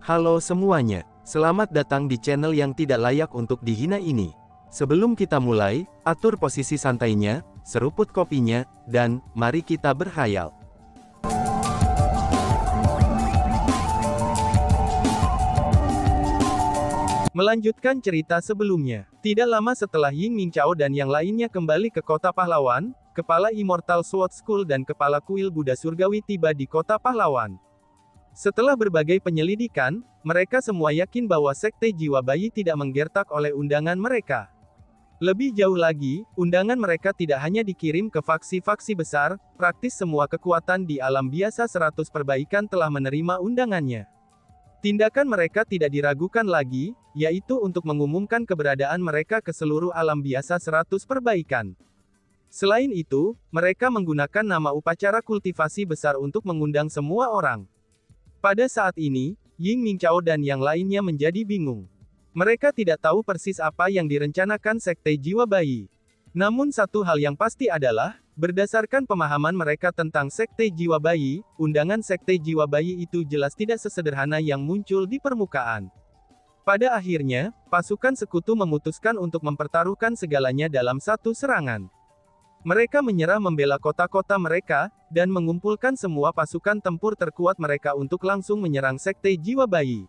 Halo semuanya, selamat datang di channel yang tidak layak untuk dihina ini. Sebelum kita mulai, atur posisi santainya, seruput kopinya, dan mari kita berkhayal. Melanjutkan cerita sebelumnya, tidak lama setelah Ying Mingqiao dan yang lainnya kembali ke kota pahlawan, kepala Immortal Sword School dan kepala kuil Buddha Surgawi tiba di kota pahlawan. Setelah berbagai penyelidikan, mereka semua yakin bahwa Sekte Jiwa Bayi tidak menggertak oleh undangan mereka. Lebih jauh lagi, undangan mereka tidak hanya dikirim ke faksi-faksi besar, praktis semua kekuatan di alam biasa 100 perbaikan telah menerima undangannya. Tindakan mereka tidak diragukan lagi, yaitu untuk mengumumkan keberadaan mereka ke seluruh alam biasa 100 perbaikan. Selain itu, mereka menggunakan nama upacara kultivasi besar untuk mengundang semua orang. Pada saat ini, Ying Mingqiao dan yang lainnya menjadi bingung. Mereka tidak tahu persis apa yang direncanakan Sekte Jiwa Bayi. Namun satu hal yang pasti adalah, berdasarkan pemahaman mereka tentang Sekte Jiwa Bayi, undangan Sekte Jiwa Bayi itu jelas tidak sesederhana yang muncul di permukaan. Pada akhirnya, pasukan sekutu memutuskan untuk mempertaruhkan segalanya dalam satu serangan. Mereka menyerah membela kota-kota mereka, dan mengumpulkan semua pasukan tempur terkuat mereka untuk langsung menyerang Sekte Jiwa Bayi.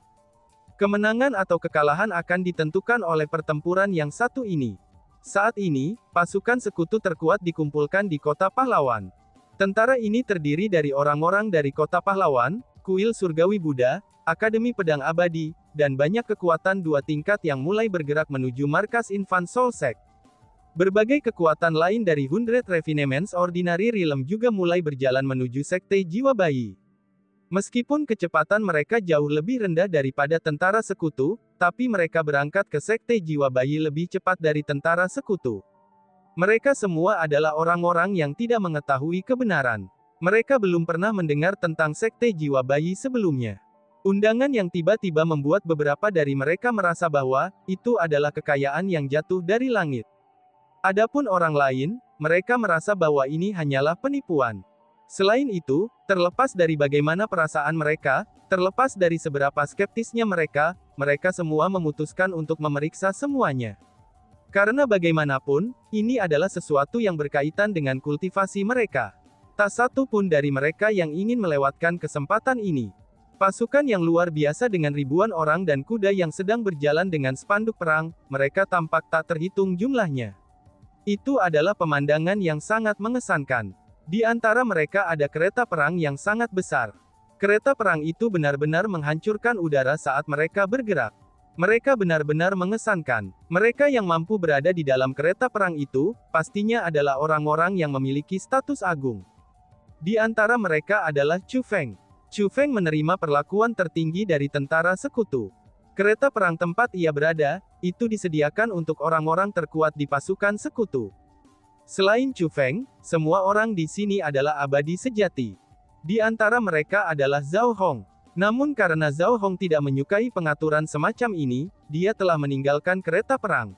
Kemenangan atau kekalahan akan ditentukan oleh pertempuran yang satu ini. Saat ini, pasukan sekutu terkuat dikumpulkan di kota pahlawan. Tentara ini terdiri dari orang-orang dari kota pahlawan, kuil surgawi Buddha, Akademi Pedang Abadi, dan banyak kekuatan dua tingkat yang mulai bergerak menuju markas Infant Soul Sect. Berbagai kekuatan lain dari Hundred Refinements Ordinary Realm juga mulai berjalan menuju Sekte Jiwa Bayi. Meskipun kecepatan mereka jauh lebih rendah daripada tentara sekutu, tapi mereka berangkat ke Sekte Jiwa Bayi lebih cepat dari tentara sekutu. Mereka semua adalah orang-orang yang tidak mengetahui kebenaran. Mereka belum pernah mendengar tentang Sekte Jiwa Bayi sebelumnya. Undangan yang tiba-tiba membuat beberapa dari mereka merasa bahwa itu adalah kekayaan yang jatuh dari langit. Adapun orang lain, mereka merasa bahwa ini hanyalah penipuan. Selain itu, terlepas dari bagaimana perasaan mereka, terlepas dari seberapa skeptisnya mereka, mereka semua memutuskan untuk memeriksa semuanya. Karena bagaimanapun, ini adalah sesuatu yang berkaitan dengan kultivasi mereka. Tak satu pun dari mereka yang ingin melewatkan kesempatan ini. Pasukan yang luar biasa dengan ribuan orang dan kuda yang sedang berjalan dengan spanduk perang, mereka tampak tak terhitung jumlahnya. Itu adalah pemandangan yang sangat mengesankan. Di antara mereka ada kereta perang yang sangat besar. Kereta perang itu benar-benar menghancurkan udara saat mereka bergerak. Mereka benar-benar mengesankan. Mereka yang mampu berada di dalam kereta perang itu, pastinya adalah orang-orang yang memiliki status agung. Di antara mereka adalah Chu Feng. Chu Feng menerima perlakuan tertinggi dari tentara sekutu. Kereta perang tempat ia berada, itu disediakan untuk orang-orang terkuat di pasukan sekutu. Selain Chu Feng, semua orang di sini adalah abadi sejati. Di antara mereka adalah Zhao Hong. Namun karena Zhao Hong tidak menyukai pengaturan semacam ini, dia telah meninggalkan kereta perang.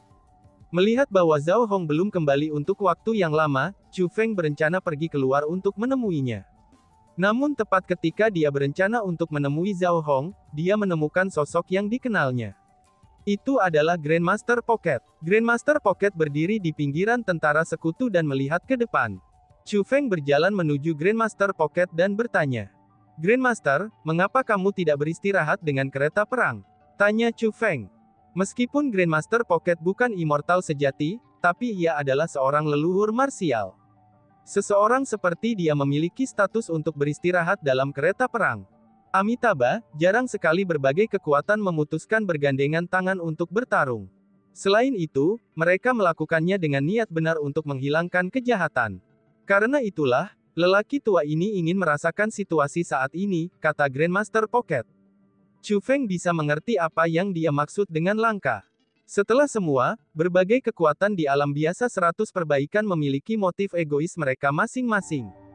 Melihat bahwa Zhao Hong belum kembali untuk waktu yang lama, Chu Feng berencana pergi keluar untuk menemuinya. Namun tepat ketika dia berencana untuk menemui Zhao Hong, dia menemukan sosok yang dikenalnya. Itu adalah Grandmaster Pocket. Grandmaster Pocket berdiri di pinggiran tentara sekutu dan melihat ke depan. Chu Feng berjalan menuju Grandmaster Pocket dan bertanya. Grandmaster, mengapa kamu tidak beristirahat dengan kereta perang? Tanya Chu Feng. Meskipun Grandmaster Pocket bukan immortal sejati, tapi ia adalah seorang leluhur marsial. Seseorang seperti dia memiliki status untuk beristirahat dalam kereta perang. Amitabha, jarang sekali berbagai kekuatan memutuskan bergandengan tangan untuk bertarung. Selain itu, mereka melakukannya dengan niat benar untuk menghilangkan kejahatan. Karena itulah, lelaki tua ini ingin merasakan situasi saat ini, kata Grandmaster Pocket. Chu Feng bisa mengerti apa yang dia maksud dengan langkah. Setelah semua, berbagai kekuatan di alam biasa 100 perbaikan memiliki motif egois mereka masing-masing.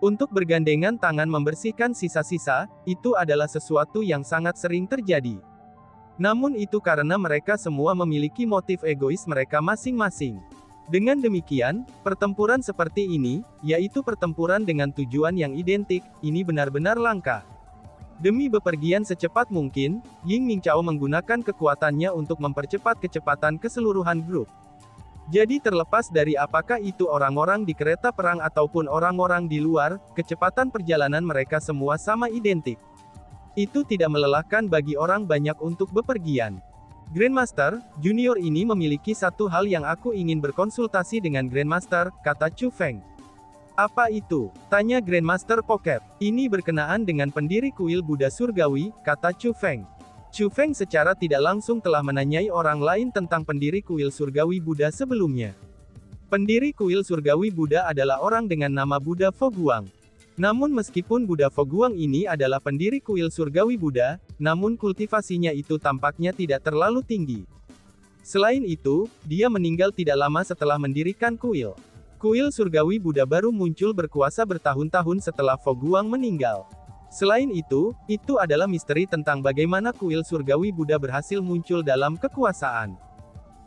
Untuk bergandengan tangan membersihkan sisa-sisa, itu adalah sesuatu yang sangat sering terjadi. Namun itu karena mereka semua memiliki motif egois mereka masing-masing. Dengan demikian, pertempuran seperti ini, yaitu pertempuran dengan tujuan yang identik, ini benar-benar langka. Demi bepergian secepat mungkin, Ying Mingchao menggunakan kekuatannya untuk mempercepat kecepatan keseluruhan grup. Jadi terlepas dari apakah itu orang-orang di kereta perang ataupun orang-orang di luar, kecepatan perjalanan mereka semua sama identik. Itu tidak melelahkan bagi orang banyak untuk bepergian. Grandmaster, junior ini memiliki satu hal yang aku ingin berkonsultasi dengan Grandmaster, kata Chu Feng. Apa itu? Tanya Grandmaster Pocket. Ini berkenaan dengan pendiri kuil Buddha Surgawi, kata Chu Feng. Chu Feng secara tidak langsung telah menanyai orang lain tentang pendiri kuil Surgawi Buddha sebelumnya. Pendiri kuil Surgawi Buddha adalah orang dengan nama Buddha Foguang. Namun meskipun Buddha Foguang ini adalah pendiri kuil Surgawi Buddha, namun kultivasinya itu tampaknya tidak terlalu tinggi. Selain itu, dia meninggal tidak lama setelah mendirikan kuil. Kuil Surgawi Buddha baru muncul berkuasa bertahun-tahun setelah Foguang meninggal. Selain itu adalah misteri tentang bagaimana kuil Surgawi Buddha berhasil muncul dalam kekuasaan.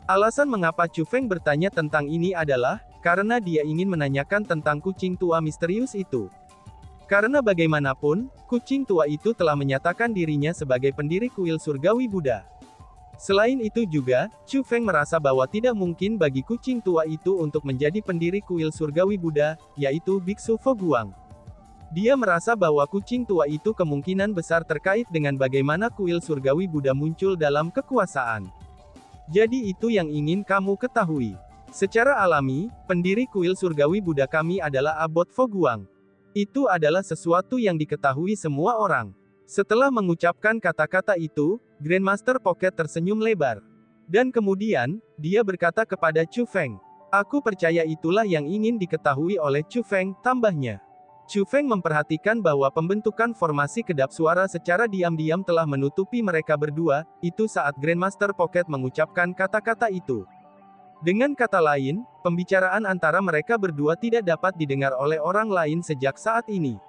Alasan mengapa Chu Feng bertanya tentang ini adalah, karena dia ingin menanyakan tentang kucing tua misterius itu. Karena bagaimanapun, kucing tua itu telah menyatakan dirinya sebagai pendiri kuil Surgawi Buddha. Selain itu juga, Chu Feng merasa bahwa tidak mungkin bagi kucing tua itu untuk menjadi pendiri kuil Surgawi Buddha, yaitu Biksu Foguang. Dia merasa bahwa kucing tua itu kemungkinan besar terkait dengan bagaimana kuil Surgawi Buddha muncul dalam kekuasaan. Jadi itu yang ingin kamu ketahui. Secara alami, pendiri kuil Surgawi Buddha kami adalah Abbot Foguang. Itu adalah sesuatu yang diketahui semua orang. Setelah mengucapkan kata-kata itu, Grandmaster Pocket tersenyum lebar. Dan kemudian, dia berkata kepada Chu Feng. Aku percaya itulah yang ingin diketahui oleh Chu Feng, tambahnya. Chu Feng memperhatikan bahwa pembentukan formasi kedap suara secara diam-diam telah menutupi mereka berdua, itu saat Grandmaster Pocket mengucapkan kata-kata itu. Dengan kata lain, pembicaraan antara mereka berdua tidak dapat didengar oleh orang lain sejak saat ini.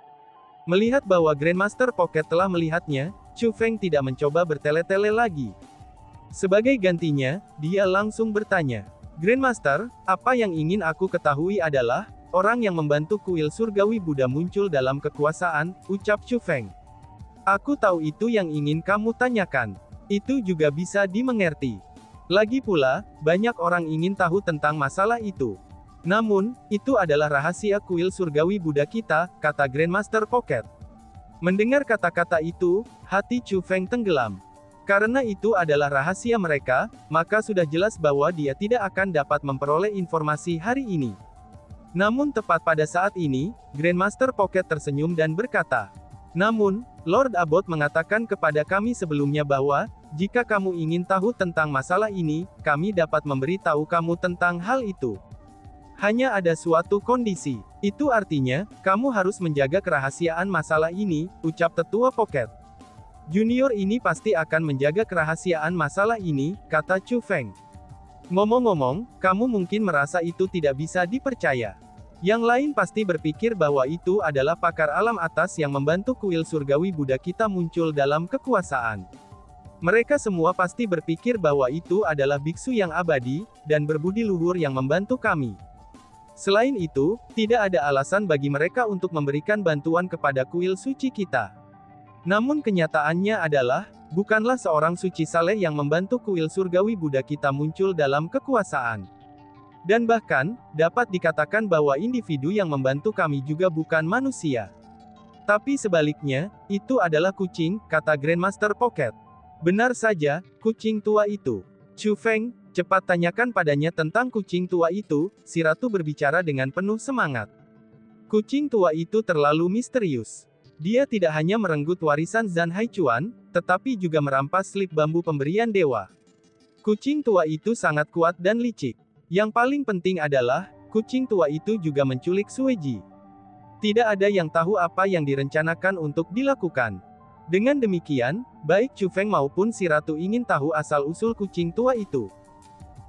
Melihat bahwa Grandmaster Pocket telah melihatnya, Chu Feng tidak mencoba bertele-tele lagi. Sebagai gantinya, dia langsung bertanya, Grandmaster, apa yang ingin aku ketahui adalah, orang yang membantu kuil Surgawi Buddha muncul dalam kekuasaan, ucap Chu Feng. Aku tahu itu yang ingin kamu tanyakan. Itu juga bisa dimengerti. Lagi pula, banyak orang ingin tahu tentang masalah itu. Namun, itu adalah rahasia kuil Surgawi Buddha kita, kata Grandmaster Pocket. Mendengar kata-kata itu, hati Chu Feng tenggelam. Karena itu adalah rahasia mereka, maka sudah jelas bahwa dia tidak akan dapat memperoleh informasi hari ini. Namun tepat pada saat ini, Grandmaster Pocket tersenyum dan berkata, namun, Lord Abbot mengatakan kepada kami sebelumnya bahwa, jika kamu ingin tahu tentang masalah ini, kami dapat memberitahu kamu tentang hal itu. Hanya ada suatu kondisi. Itu artinya, kamu harus menjaga kerahasiaan masalah ini, ucap Tetua Pocket. Junior ini pasti akan menjaga kerahasiaan masalah ini, kata Chu Feng. Ngomong-ngomong, kamu mungkin merasa itu tidak bisa dipercaya. Yang lain pasti berpikir bahwa itu adalah pakar alam atas yang membantu kuil Surgawi Buddha kita muncul dalam kekuasaan. Mereka semua pasti berpikir bahwa itu adalah biksu yang abadi, dan berbudi luhur yang membantu kami. Selain itu, tidak ada alasan bagi mereka untuk memberikan bantuan kepada kuil suci kita. Namun kenyataannya adalah, bukanlah seorang suci saleh yang membantu kuil Surgawi Buddha kita muncul dalam kekuasaan. Dan bahkan, dapat dikatakan bahwa individu yang membantu kami juga bukan manusia. Tapi sebaliknya, itu adalah kucing, kata Grandmaster Pocket. Benar saja, kucing tua itu. Chu Feng, cepat tanyakan padanya tentang kucing tua itu, si ratu berbicara dengan penuh semangat. Kucing tua itu terlalu misterius. Dia tidak hanya merenggut warisan Zhan Haichuan, tetapi juga merampas slip bambu pemberian dewa. Kucing tua itu sangat kuat dan licik. Yang paling penting adalah, kucing tua itu juga menculik Sueji. Tidak ada yang tahu apa yang direncanakan untuk dilakukan. Dengan demikian, baik Chu Feng maupun si ratu ingin tahu asal-usul kucing tua itu.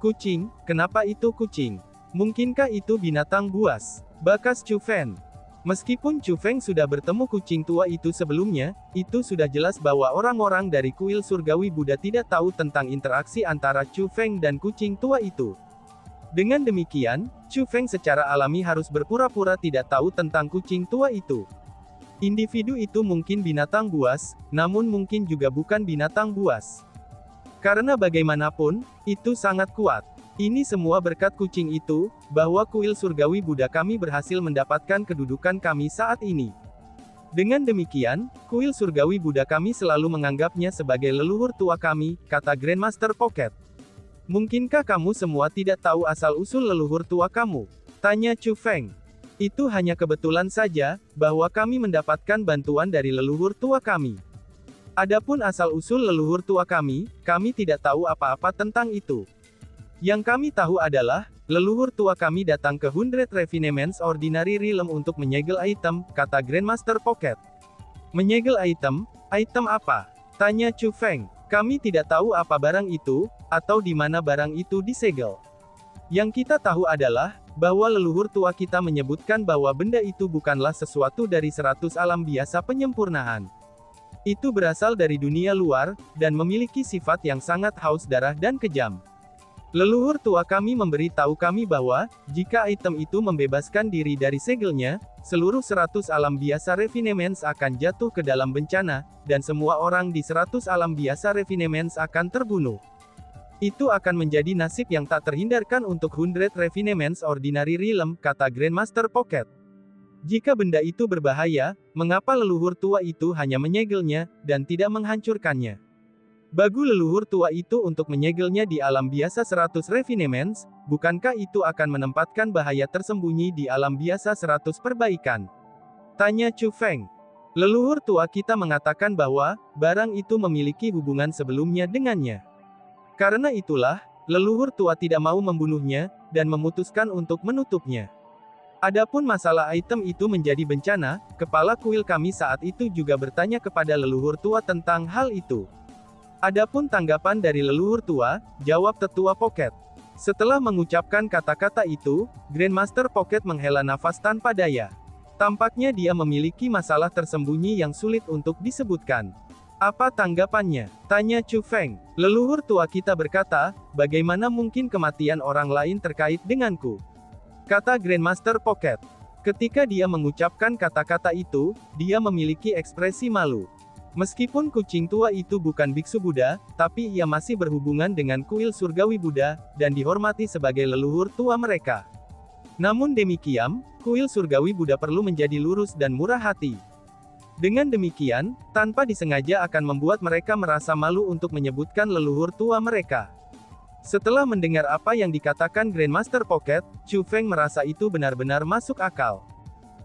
Kucing, kenapa itu kucing? Mungkinkah itu binatang buas? Bakas Chu Feng. Meskipun Chu Feng sudah bertemu kucing tua itu sebelumnya, itu sudah jelas bahwa orang-orang dari kuil Surgawi Buddha tidak tahu tentang interaksi antara Chu Feng dan kucing tua itu. Dengan demikian, Chu Feng secara alami harus berpura-pura tidak tahu tentang kucing tua itu. Individu itu mungkin binatang buas, namun mungkin juga bukan binatang buas. Karena bagaimanapun, itu sangat kuat. Ini semua berkat kucing itu, bahwa kuil surgawi Buddha kami berhasil mendapatkan kedudukan kami saat ini. Dengan demikian, kuil surgawi Buddha kami selalu menganggapnya sebagai leluhur tua kami, kata Grandmaster Pocket. Mungkinkah kamu semua tidak tahu asal-usul leluhur tua kamu? Tanya Chu Feng. Itu hanya kebetulan saja, bahwa kami mendapatkan bantuan dari leluhur tua kami. Adapun asal-usul leluhur tua kami tidak tahu apa-apa tentang itu. Yang kami tahu adalah, leluhur tua kami datang ke 100 Refinements Ordinary Realm untuk menyegel item, kata Grandmaster Pocket. Menyegel item? Item apa? Tanya Chu Feng. Kami tidak tahu apa barang itu, atau di mana barang itu disegel. Yang kita tahu adalah, bahwa leluhur tua kita menyebutkan bahwa benda itu bukanlah sesuatu dari 100 alam biasa penyempurnaan. Itu berasal dari dunia luar, dan memiliki sifat yang sangat haus darah dan kejam. Leluhur tua kami memberi tahu kami bahwa, jika item itu membebaskan diri dari segelnya, seluruh 100 alam biasa Refinements akan jatuh ke dalam bencana, dan semua orang di 100 alam biasa Refinements akan terbunuh. Itu akan menjadi nasib yang tak terhindarkan untuk 100 Refinements Ordinary Realm, kata Grandmaster Pocket. Jika benda itu berbahaya, mengapa leluhur tua itu hanya menyegelnya, dan tidak menghancurkannya? Bagu leluhur tua itu untuk menyegelnya di alam biasa 100 Refinements, bukankah itu akan menempatkan bahaya tersembunyi di alam biasa 100 perbaikan? Tanya Chu Feng. Leluhur tua kita mengatakan bahwa, barang itu memiliki hubungan sebelumnya dengannya. Karena itulah, leluhur tua tidak mau membunuhnya, dan memutuskan untuk menutupnya. Adapun masalah item itu menjadi bencana, kepala kuil kami saat itu juga bertanya kepada leluhur tua tentang hal itu. Adapun tanggapan dari leluhur tua, jawab Tetua Pocket. Setelah mengucapkan kata-kata itu, Grandmaster Pocket menghela nafas tanpa daya. Tampaknya dia memiliki masalah tersembunyi yang sulit untuk disebutkan. Apa tanggapannya? Tanya Chu Feng. Leluhur tua kita berkata, bagaimana mungkin kematian orang lain terkait denganku? Kata Grandmaster Pocket. Ketika dia mengucapkan kata-kata itu, dia memiliki ekspresi malu. Meskipun kucing tua itu bukan biksu Buddha, tapi ia masih berhubungan dengan kuil surgawi Buddha, dan dihormati sebagai leluhur tua mereka. Namun demikian, kuil surgawi Buddha perlu menjadi lurus dan murah hati. Dengan demikian, tanpa disengaja akan membuat mereka merasa malu untuk menyebutkan leluhur tua mereka. Setelah mendengar apa yang dikatakan Grandmaster Pocket, Chu Feng merasa itu benar-benar masuk akal.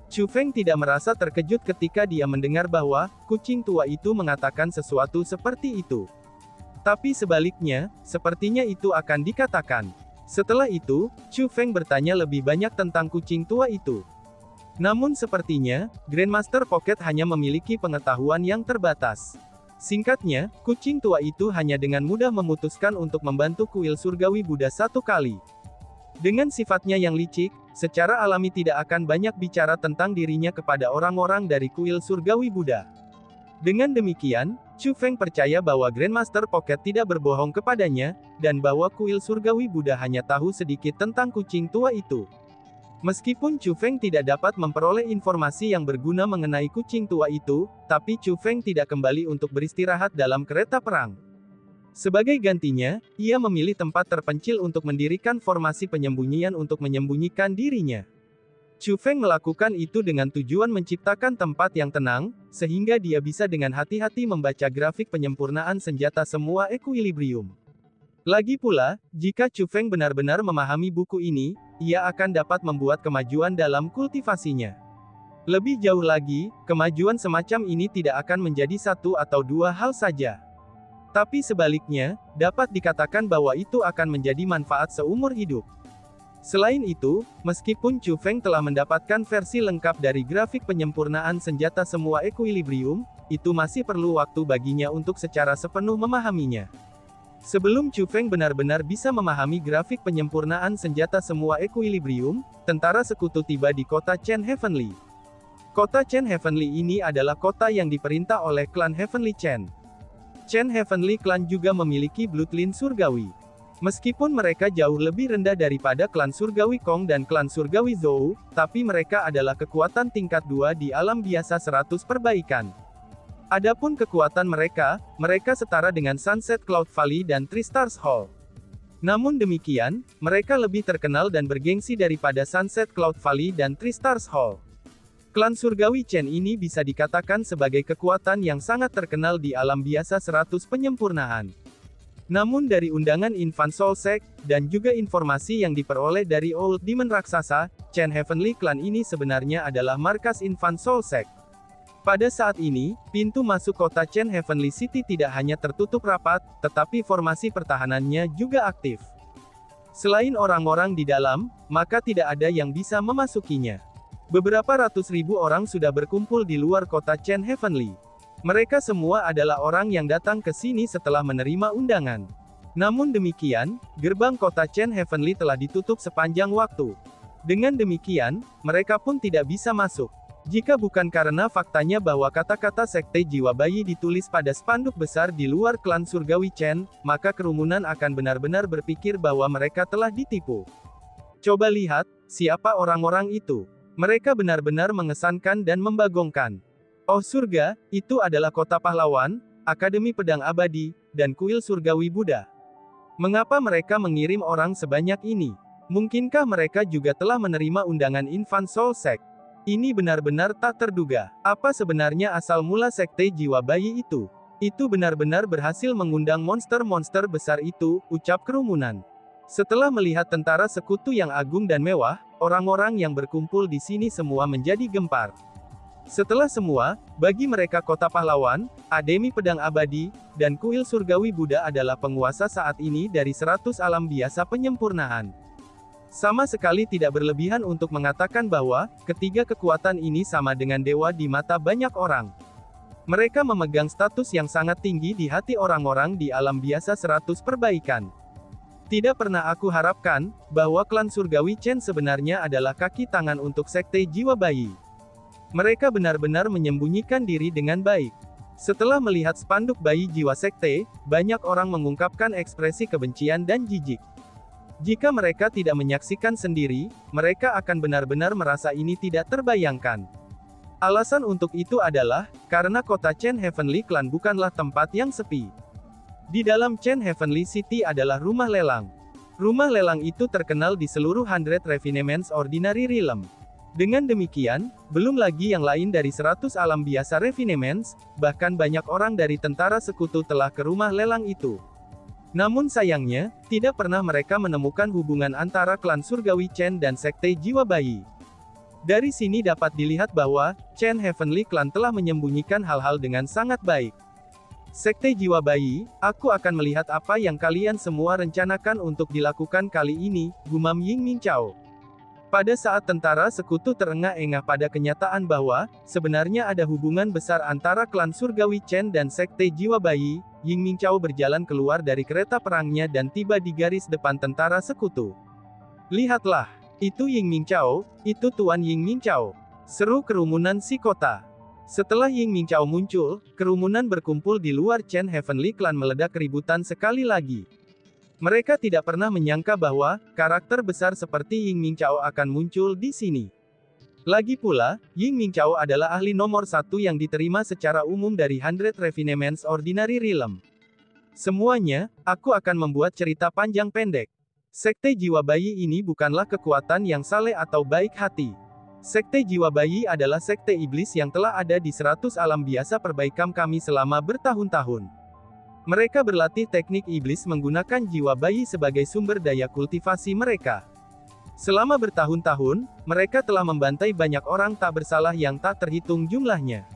Chu Feng tidak merasa terkejut ketika dia mendengar bahwa, kucing tua itu mengatakan sesuatu seperti itu. Tapi sebaliknya, sepertinya itu akan dikatakan. Setelah itu, Chu Feng bertanya lebih banyak tentang kucing tua itu. Namun sepertinya, Grandmaster Pocket hanya memiliki pengetahuan yang terbatas. Singkatnya, kucing tua itu hanya dengan mudah memutuskan untuk membantu kuil surgawi Buddha satu kali. Dengan sifatnya yang licik, secara alami tidak akan banyak bicara tentang dirinya kepada orang-orang dari kuil surgawi Buddha. Dengan demikian, Chu Feng percaya bahwa Grandmaster Pocket tidak berbohong kepadanya, dan bahwa kuil surgawi Buddha hanya tahu sedikit tentang kucing tua itu. Meskipun Chu Feng tidak dapat memperoleh informasi yang berguna mengenai kucing tua itu, tapi Chu Feng tidak kembali untuk beristirahat dalam kereta perang. Sebagai gantinya, ia memilih tempat terpencil untuk mendirikan formasi penyembunyian untuk menyembunyikan dirinya. Chu Feng melakukan itu dengan tujuan menciptakan tempat yang tenang, sehingga dia bisa dengan hati-hati membaca grafik penyempurnaan senjata semua equilibrium. Lagi pula, jika Chu Feng benar-benar memahami buku ini, ia akan dapat membuat kemajuan dalam kultivasinya. Lebih jauh lagi, kemajuan semacam ini tidak akan menjadi satu atau dua hal saja. Tapi sebaliknya, dapat dikatakan bahwa itu akan menjadi manfaat seumur hidup. Selain itu, meskipun Chu Feng telah mendapatkan versi lengkap dari grafik penyempurnaan senjata semua equilibrium, itu masih perlu waktu baginya untuk secara sepenuh memahaminya. Sebelum Chu Feng benar-benar bisa memahami grafik penyempurnaan senjata semua equilibrium, tentara sekutu tiba di kota Chen Heavenly. Kota Chen Heavenly ini adalah kota yang diperintah oleh klan Heavenly Chen. Chen Heavenly Clan juga memiliki bloodline surgawi. Meskipun mereka jauh lebih rendah daripada klan surgawi Kong dan klan surgawi Zhou, tapi mereka adalah kekuatan tingkat 2 di alam biasa 100 perbaikan. Adapun kekuatan mereka setara dengan Sunset Cloud Valley dan Three Stars Hall. Namun demikian, mereka lebih terkenal dan bergengsi daripada Sunset Cloud Valley dan Three Stars Hall. Klan surgawi Chen ini bisa dikatakan sebagai kekuatan yang sangat terkenal di alam biasa 100 penyempurnaan. Namun dari undangan Infant Soul Sect, dan juga informasi yang diperoleh dari Old Demon Raksasa, Chen Heavenly Clan ini sebenarnya adalah markas Infant Soul Sect. Pada saat ini, pintu masuk kota Chen Heavenly City tidak hanya tertutup rapat, tetapi formasi pertahanannya juga aktif. Selain orang-orang di dalam, maka tidak ada yang bisa memasukinya. Beberapa ratus ribu orang sudah berkumpul di luar kota Chen Heavenly. Mereka semua adalah orang yang datang ke sini setelah menerima undangan. Namun demikian, gerbang kota Chen Heavenly telah ditutup sepanjang waktu. Dengan demikian, mereka pun tidak bisa masuk. Jika bukan karena faktanya bahwa kata-kata Sekte Jiwa Bayi ditulis pada spanduk besar di luar klan surgawi Chen, maka kerumunan akan benar-benar berpikir bahwa mereka telah ditipu. Coba lihat, siapa orang-orang itu? Mereka benar-benar mengesankan dan membagongkan. Oh surga, itu adalah kota pahlawan, Akademi Pedang Abadi, dan kuil surgawi Buddha. Mengapa mereka mengirim orang sebanyak ini? Mungkinkah mereka juga telah menerima undangan Infant Soul Sect? Ini benar-benar tak terduga. Apa sebenarnya asal mula Sekte Jiwa Bayi itu? Itu benar-benar berhasil mengundang monster-monster besar itu, ucap kerumunan. Setelah melihat tentara sekutu yang agung dan mewah, orang-orang yang berkumpul di sini semua menjadi gempar. Setelah semua, bagi mereka kota pahlawan, Akademi Pedang Abadi, dan kuil surgawi Buddha adalah penguasa saat ini dari 100 alam biasa penyempurnaan. Sama sekali tidak berlebihan untuk mengatakan bahwa, ketiga kekuatan ini sama dengan dewa di mata banyak orang. Mereka memegang status yang sangat tinggi di hati orang-orang di alam biasa 100 perbaikan. Tidak pernah aku harapkan, bahwa klan surgawi Chen sebenarnya adalah kaki tangan untuk Sekte Jiwa Bayi. Mereka benar-benar menyembunyikan diri dengan baik. Setelah melihat spanduk bayi jiwa sekte, banyak orang mengungkapkan ekspresi kebencian dan jijik. Jika mereka tidak menyaksikan sendiri, mereka akan benar-benar merasa ini tidak terbayangkan. Alasan untuk itu adalah, karena kota Chen Heavenly Clan bukanlah tempat yang sepi. Di dalam Chen Heavenly City adalah rumah lelang. Rumah lelang itu terkenal di seluruh 100 Refinements Ordinary Realm. Dengan demikian, belum lagi yang lain dari 100 alam biasa Refinements, bahkan banyak orang dari tentara sekutu telah ke rumah lelang itu. Namun sayangnya, tidak pernah mereka menemukan hubungan antara klan surgawi Chen dan Sekte Jiwa Bayi. Dari sini dapat dilihat bahwa, Chen Heavenly Clan telah menyembunyikan hal-hal dengan sangat baik. Sekte Jiwa Bayi, aku akan melihat apa yang kalian semua rencanakan untuk dilakukan kali ini, gumam Yingming Chao. Pada saat tentara sekutu terengah-engah pada kenyataan bahwa, sebenarnya ada hubungan besar antara klan surgawi Chen dan Sekte Jiwa Bayi, Yingming Chao berjalan keluar dari kereta perangnya dan tiba di garis depan tentara sekutu. Lihatlah, itu Yingming Chao, itu Tuan Yingming Chao. Seru kerumunan si kota. Setelah Yingming Chao muncul, kerumunan berkumpul di luar Chen Heavenly Clan meledak keributan sekali lagi. Mereka tidak pernah menyangka bahwa, karakter besar seperti Yingming Chao akan muncul di sini. Lagi pula, Yingming Chao adalah ahli nomor 1 yang diterima secara umum dari 100 Refinements Ordinary Realm. Semuanya, aku akan membuat cerita panjang pendek. Sekte Jiwa Bayi ini bukanlah kekuatan yang saleh atau baik hati. Sekte Jiwa Bayi adalah sekte iblis yang telah ada di 100 alam biasa perbaikan kami selama bertahun-tahun. Mereka berlatih teknik iblis menggunakan jiwa bayi sebagai sumber daya kultivasi mereka. Selama bertahun-tahun, mereka telah membantai banyak orang tak bersalah yang tak terhitung jumlahnya.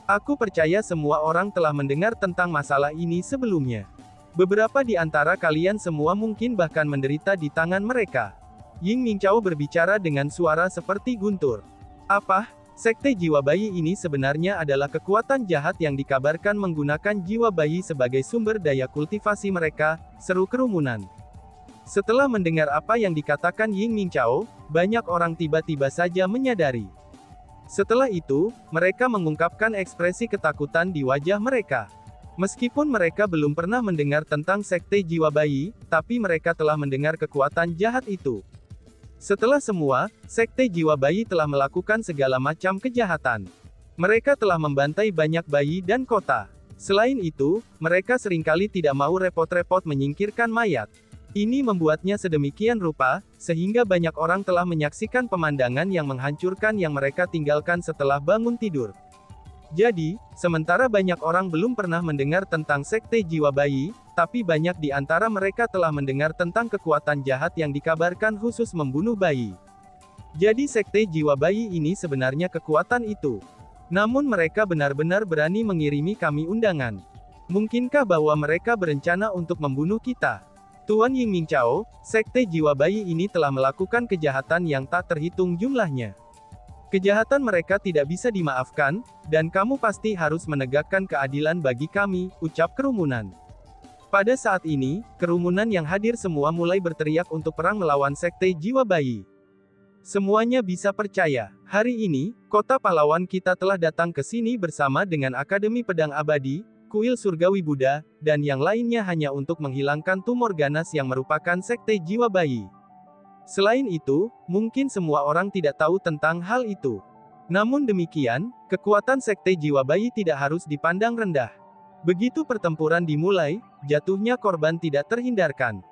Aku percaya semua orang telah mendengar tentang masalah ini sebelumnya. Beberapa di antara kalian semua mungkin bahkan menderita di tangan mereka. Yingming Chao berbicara dengan suara seperti guntur. Apa? Sekte Jiwa Bayi ini sebenarnya adalah kekuatan jahat yang dikabarkan menggunakan jiwa bayi sebagai sumber daya kultivasi mereka, seru kerumunan. Setelah mendengar apa yang dikatakan Yingming Chao, banyak orang tiba-tiba saja menyadari. Setelah itu, mereka mengungkapkan ekspresi ketakutan di wajah mereka. Meskipun mereka belum pernah mendengar tentang sekte jiwa bayi, tapi mereka telah mendengar kekuatan jahat itu. Setelah semua, sekte jiwa bayi telah melakukan segala macam kejahatan. Mereka telah membantai banyak bayi dan kota. Selain itu, mereka seringkali tidak mau repot-repot menyingkirkan mayat. Ini membuatnya sedemikian rupa, sehingga banyak orang telah menyaksikan pemandangan yang menghancurkan yang mereka tinggalkan setelah bangun tidur. Jadi, sementara banyak orang belum pernah mendengar tentang sekte jiwa bayi, tapi banyak di antara mereka telah mendengar tentang kekuatan jahat yang dikabarkan khusus membunuh bayi. Jadi sekte jiwa bayi ini sebenarnya kekuatan itu. Namun mereka benar-benar berani mengirimi kami undangan. Mungkinkah bahwa mereka berencana untuk membunuh kita? Tuan Yingming Chao, sekte jiwa bayi ini telah melakukan kejahatan yang tak terhitung jumlahnya. Kejahatan mereka tidak bisa dimaafkan, dan kamu pasti harus menegakkan keadilan bagi kami, ucap kerumunan. Pada saat ini, kerumunan yang hadir semua mulai berteriak untuk perang melawan sekte jiwa bayi. Semuanya bisa percaya, hari ini, kota pahlawan kita telah datang ke sini bersama dengan Akademi Pedang Abadi, Kuil Surgawi Buddha, dan yang lainnya hanya untuk menghilangkan tumor ganas yang merupakan sekte jiwa bayi. Selain itu, mungkin semua orang tidak tahu tentang hal itu. Namun demikian, kekuatan sekte jiwa bayi tidak harus dipandang rendah. Begitu pertempuran dimulai, jatuhnya korban tidak terhindarkan.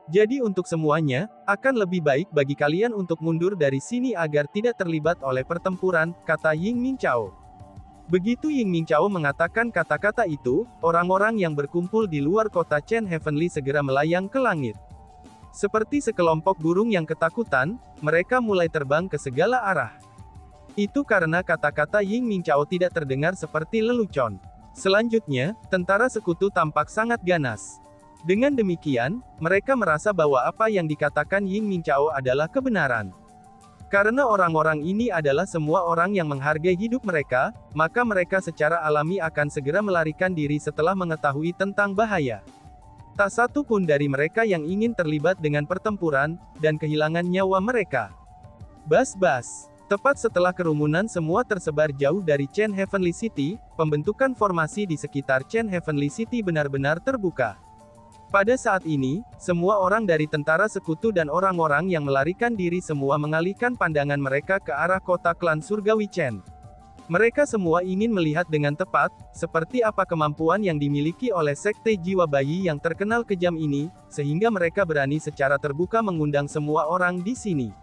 Jadi untuk semuanya, akan lebih baik bagi kalian untuk mundur dari sini agar tidak terlibat oleh pertempuran, kata Yingming Chao. Begitu Yingming Chao mengatakan kata-kata itu, orang-orang yang berkumpul di luar kota Chen Heavenly segera melayang ke langit. Seperti sekelompok burung yang ketakutan, mereka mulai terbang ke segala arah. Itu karena kata-kata Yingming Chao tidak terdengar seperti lelucon. Selanjutnya, tentara sekutu tampak sangat ganas. Dengan demikian, mereka merasa bahwa apa yang dikatakan Yingming Chao adalah kebenaran. Karena orang-orang ini adalah semua orang yang menghargai hidup mereka, maka mereka secara alami akan segera melarikan diri setelah mengetahui tentang bahaya. Tak satu pun dari mereka yang ingin terlibat dengan pertempuran, dan kehilangan nyawa mereka. Bas-bas. Tepat setelah kerumunan semua tersebar jauh dari Chen Heavenly City, pembentukan formasi di sekitar Chen Heavenly City benar-benar terbuka. Pada saat ini, semua orang dari tentara sekutu dan orang-orang yang melarikan diri semua mengalihkan pandangan mereka ke arah kota klan surgawi Chen. Mereka semua ingin melihat dengan tepat, seperti apa kemampuan yang dimiliki oleh sekte jiwa bayi yang terkenal kejam ini, sehingga mereka berani secara terbuka mengundang semua orang di sini.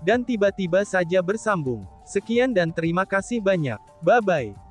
Dan tiba-tiba saja bersambung. Sekian dan terima kasih banyak. Bye-bye.